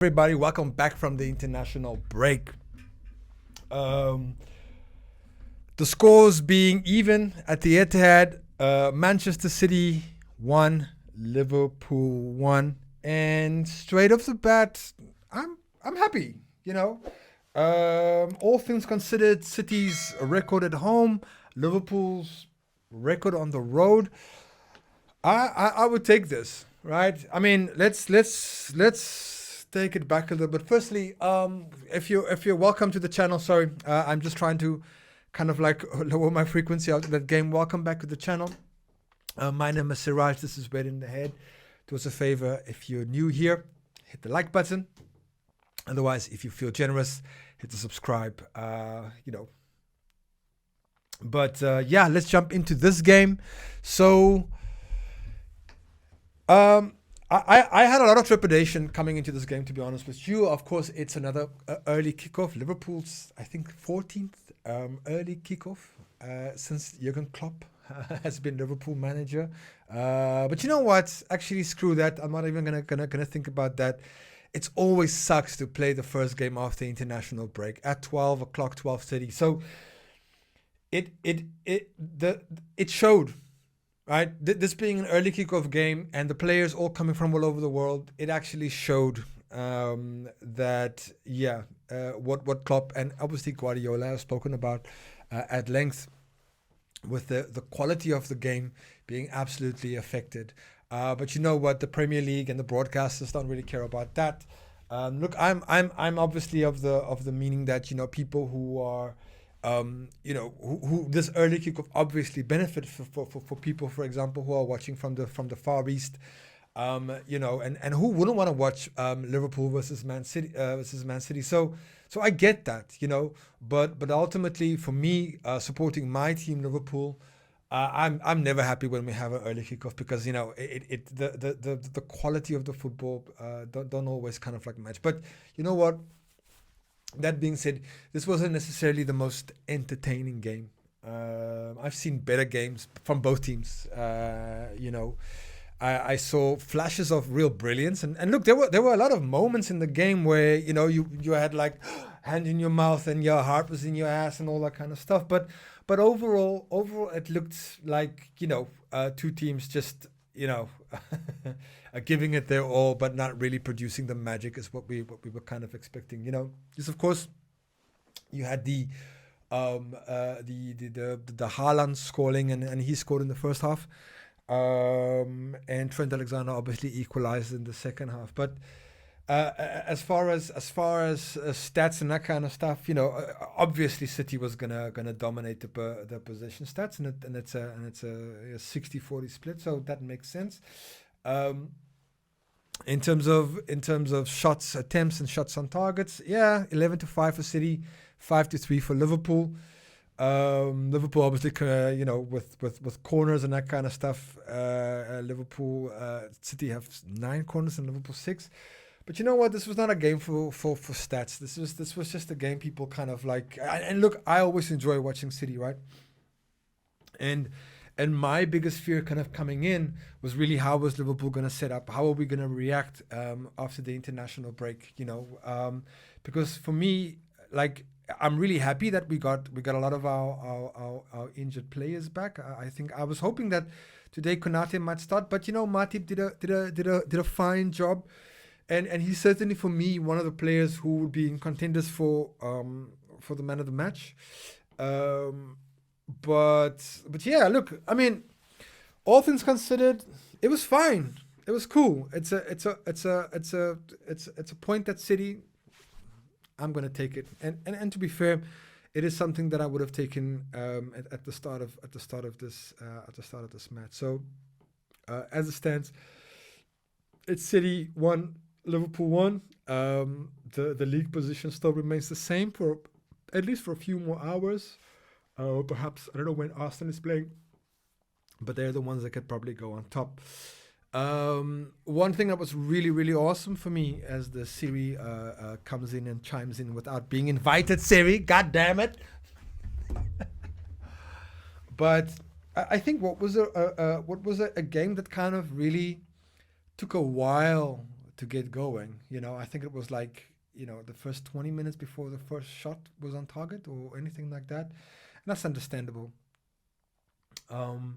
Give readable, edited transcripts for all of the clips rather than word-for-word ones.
Everybody, welcome back from the international break. The scores being even at the Etihad, Manchester City 1, Liverpool 1, and straight off the bat, I'm happy. All things considered, City's record at home, Liverpool's record on the road. I would take this, right? I mean, let's take it back a little bit. Firstly, if you're welcome to the channel, sorry, I'm just trying to kind of like lower my frequency out of that game. Welcome back to the channel. My name is Siraj. This is Red in the Head. Do us a favor, if you're new here, hit the like button. Otherwise, if you feel generous, hit the subscribe. But let's jump into this game. So. I had a lot of trepidation coming into this game, to be honest with you. Of course, it's another early kickoff. Liverpool's, I think, 14th early kickoff since Jurgen Klopp has been Liverpool manager. But you know what? Actually, screw that. I'm not even gonna think about that. It always sucks to play the first game after international break at 12 o'clock, 12:30. So it showed. Right, this being an early kickoff game and the players all coming from all over the world, it actually showed that what Klopp and obviously Guardiola have spoken about at length, with the quality of the game being absolutely affected. But you know what, the Premier League and the broadcasters don't really care about that. Look, I'm obviously of the meaning that people who are who this early kickoff obviously benefit for people, for example, who are watching from the Far East, and who wouldn't want to watch Liverpool versus Man City. So I get that, but ultimately for me, supporting my team Liverpool, I'm never happy when we have an early kickoff, because the quality of the football don't always kind of like match. But you know what? That being said, this wasn't necessarily the most entertaining game. I've seen better games from both teams. I saw flashes of real brilliance, and look, there were a lot of moments in the game where you had like hand in your mouth and your heart was in your ass and all that kind of stuff. But overall, it looked like two teams just giving it their all, but not really producing the magic is what we were kind of expecting. Just of course, you had the Haaland scoring, and he scored in the first half, and Trent Alexander obviously equalized in the second half. But as far as stats and that kind of stuff, obviously City was gonna dominate the possession stats, and it's a 60-40 split, so that makes sense. In terms of shots attempts and shots on targets, 11-5 for City, 5-3 for Liverpool. Liverpool obviously, with corners and that kind of stuff. City have 9 corners and Liverpool 6. But you know what? This was not a game for stats. This was just a game people kind of like. And look, I always enjoy watching City, right? And my biggest fear kind of coming in was really, how was Liverpool going to set up? How are we going to react after the international break? Because for me, like, I'm really happy that we got a lot of our injured players back. I think I was hoping that today Konate might start, but Matip did a fine job, and he's certainly, for me, one of the players who would be in contenders for the man of the match. But yeah, look, I mean, all things considered, it was fine. It was cool. It's a point at City. I'm gonna take it, and to be fair, it is something that I would have taken at the start of this match. So as it stands, it's City 1, Liverpool 1. The league position still remains the same for at least for a few more hours. Perhaps, I don't know when Arsenal is playing, but they're the ones that could probably go on top. One thing that was really, really awesome for me, as the Siri comes in and chimes in without being invited, Siri, god damn it. But I think what was a game that kind of really took a while to get going. I think it was like the first 20 minutes before the first shot was on target or anything like that, and that's understandable. Um,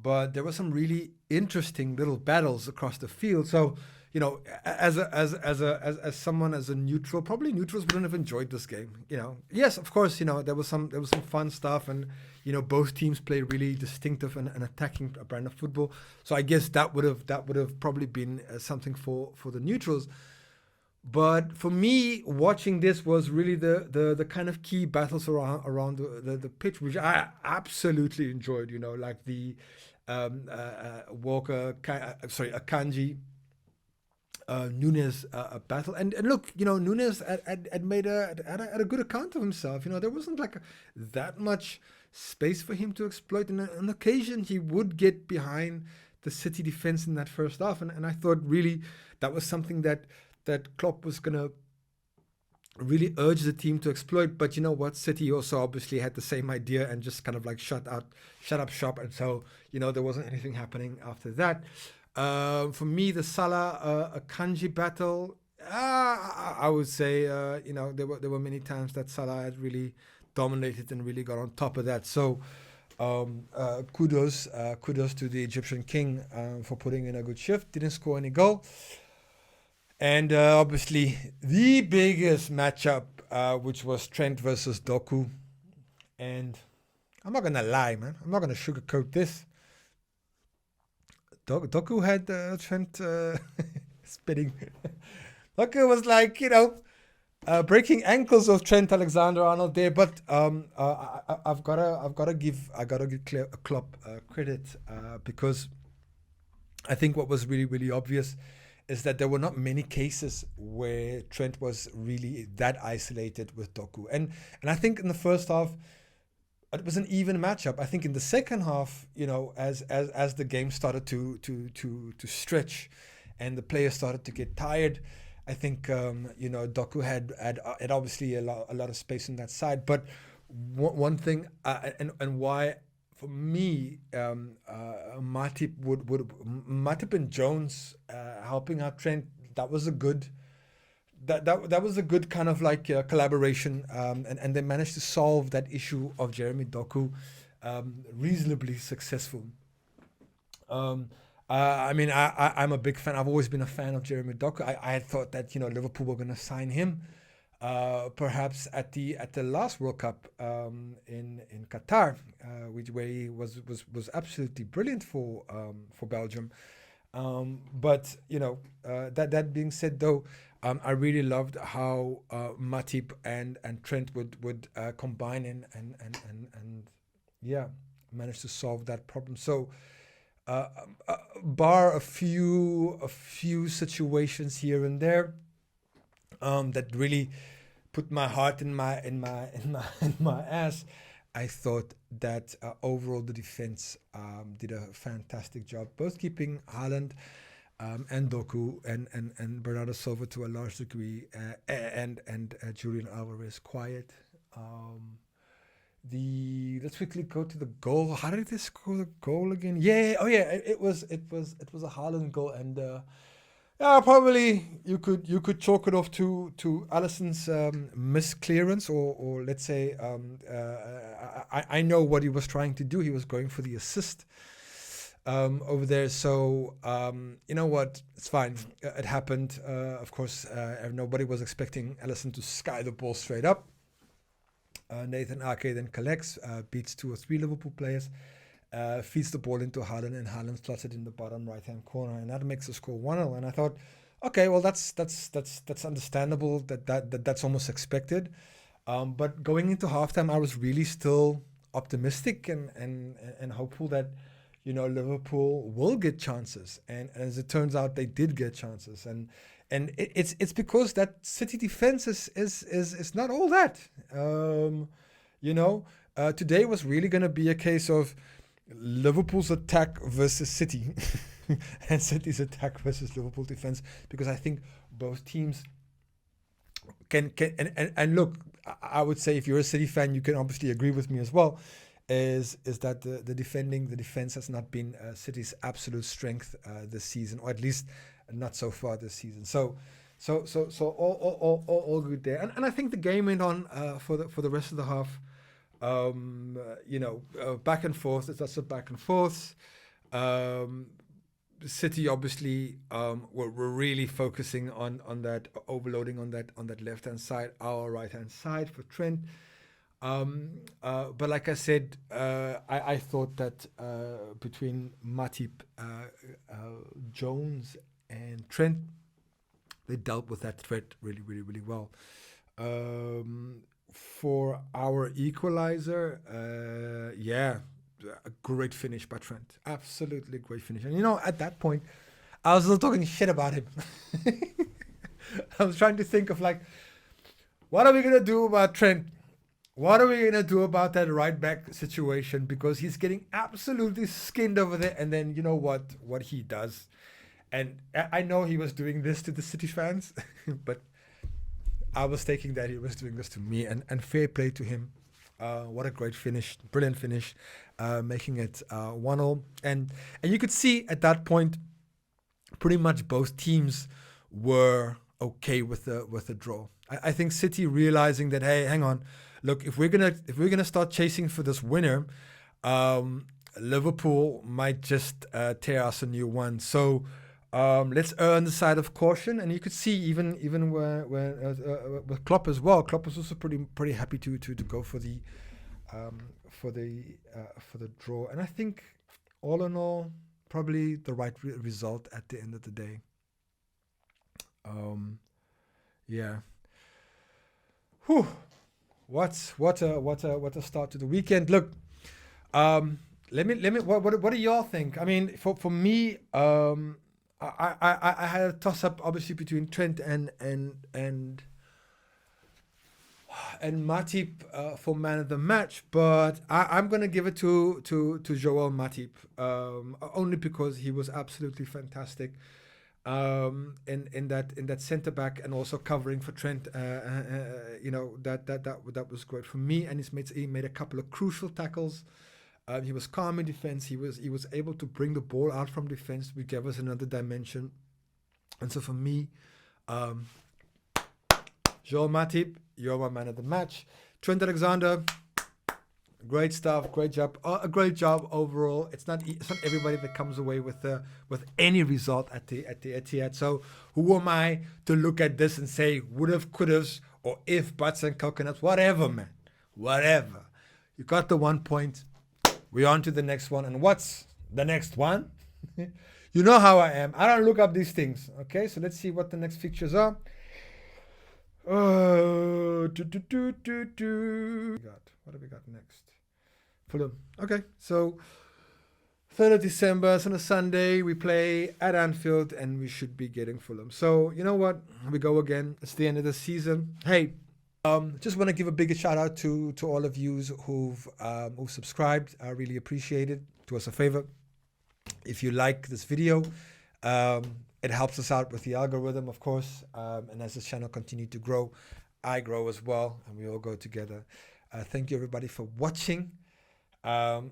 but there were some really interesting little battles across the field. So, as someone as a neutral, probably neutrals wouldn't have enjoyed this game. Yes, of course, there was some fun stuff, and both teams play really distinctive and attacking brand of football. So I guess that would have probably been something for the neutrals. But for me, watching this was really the kind of key battles around the pitch, which I absolutely enjoyed. Like the Akanji Nunes battle, and look, Nunes had made had a good account of himself. There wasn't like that much space for him to exploit, and on occasion he would get behind the City defense in that first half, and I thought really that was something that Klopp was gonna really urge the team to exploit. But you know what, City also obviously had the same idea and just kind of like shut up shop, and so there wasn't anything happening after that. For me, the Salah Akanji battle, I would say there were many times that Salah had really dominated and really got on top of that. So kudos to the Egyptian king for putting in a good shift. Didn't score any goal. And obviously, the biggest matchup, which was Trent versus Doku. And I'm not going to lie, man. I'm not going to sugarcoat this. Doku had Trent spitting. Doku was like, breaking ankles of Trent Alexander-Arnold there. But I've gotta give Klopp credit because I think what was really, really obvious is that there were not many cases where Trent was really that isolated with Doku. And I think in the first half, it was an even matchup. I think in the second half, as the game started to stretch and the players started to get tired, I think, Doku had obviously a lot of space on that side. But one thing, and why, for me, Matip and Jones helping out Trent, that was a good kind of like collaboration, and they managed to solve that issue of Jeremy Doku reasonably successful. I'm a big fan. I've always been a fan of Jeremy Doku. I had thought that Liverpool were going to sign him. Perhaps at the last World Cup in Qatar, where he was absolutely brilliant for Belgium. But that being said, though, I really loved how Matip and Trent would combine and manage to solve that problem. So bar a few situations here and there that really put my heart in my ass, I thought that overall the defense did a fantastic job, both keeping Haaland and Doku and Bernardo Silva to a large degree, and Julian Alvarez quiet. Let's quickly go to the goal. How did they score the goal again? It was a Haaland goal, and probably you could chalk it off to Alisson's misclearance, or let's say I know what he was trying to do. He was going for the assist over there. So you know what? It's fine. It happened. Of course, nobody was expecting Alisson to sky the ball straight up. Nathan Ake then collects, beats 2 or 3 Liverpool players, feeds the ball into Haaland, and Haaland slots it in the bottom right-hand corner, and that makes the score 1-0. And I thought, okay, well that's understandable. That's almost expected. But going into halftime, I was really still optimistic and hopeful that Liverpool will get chances, and as it turns out, they did get chances, and it's because that City defense is not all that. Today was really going to be a case of Liverpool's attack versus City, and City's attack versus Liverpool defense, because I think both teams can and look, I would say if you're a City fan, you can obviously agree with me as well. Is that the defense has not been City's absolute strength this season, or at least not so far this season. So all good there. And I think the game went on for the rest of the half. Back and forth. It's lots of back and forths. City obviously were really focusing on that, overloading on that left hand side, our right hand side for Trent. But like I said, I thought that between Matip, Jones, and Trent, they dealt with that threat really, really, really well. For our equalizer, a great finish by Trent. Absolutely great finish. And at that point, I was still talking shit about him. I was trying to think of what are we going to do about Trent? What are we going to do about that right back situation? Because he's getting absolutely skinned over there. And then you know what he does. And I know he was doing this to the City fans, but I was taking that he was doing this to me. And fair play to him. What a great finish. Brilliant finish. Making it 1-0. And you could see at that point, pretty much both teams were okay with the draw. I think City realizing that, hey, hang on, look, if we're gonna start chasing for this winner, Liverpool might just tear us a new one. So let's err on the side of caution. And you could see even with Klopp as well. Klopp was also pretty happy to go for the draw. And I think all in all, probably the right result at the end of the day. Yeah. Whew. What a start to the weekend. Look, let me. What do y'all think? I mean, for me, I had a toss up obviously between Trent and Matip for man of the match, but I'm gonna give it to Joel Matip, only because he was absolutely fantastic in that centre back and also covering for Trent. That was great for me, and he made a couple of crucial tackles. He was calm in defense. He was able to bring the ball out from defense, which gave us another dimension. And so for me, Joel Matip, you're my man of the match. Trent Alexander, great stuff, great job, a great job overall. It's not everybody that comes away with any result at the Etihad. So who am I to look at this and say would've, could've, or if, buts and coconuts, whatever, man, whatever. You got the 1 point. We're on to the next one. And what's the next one? You know how I am. I don't look up these things. Okay, so let's see what the next fixtures are. What have we got next? Fulham. Okay, so 3rd of December, it's on a Sunday. We play at Anfield, and we should be getting Fulham. So you know what? We go again. It's the end of the season. Hey, just want to give a big shout out to all of you who've subscribed. I really appreciate it. Do us a favor. If you like this video, it helps us out with the algorithm, of course. And as this channel continues to grow, I grow as well, and we all go together. Thank you, everybody, for watching.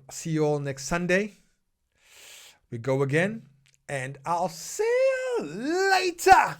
See you all next Sunday. We go again, and I'll see you later.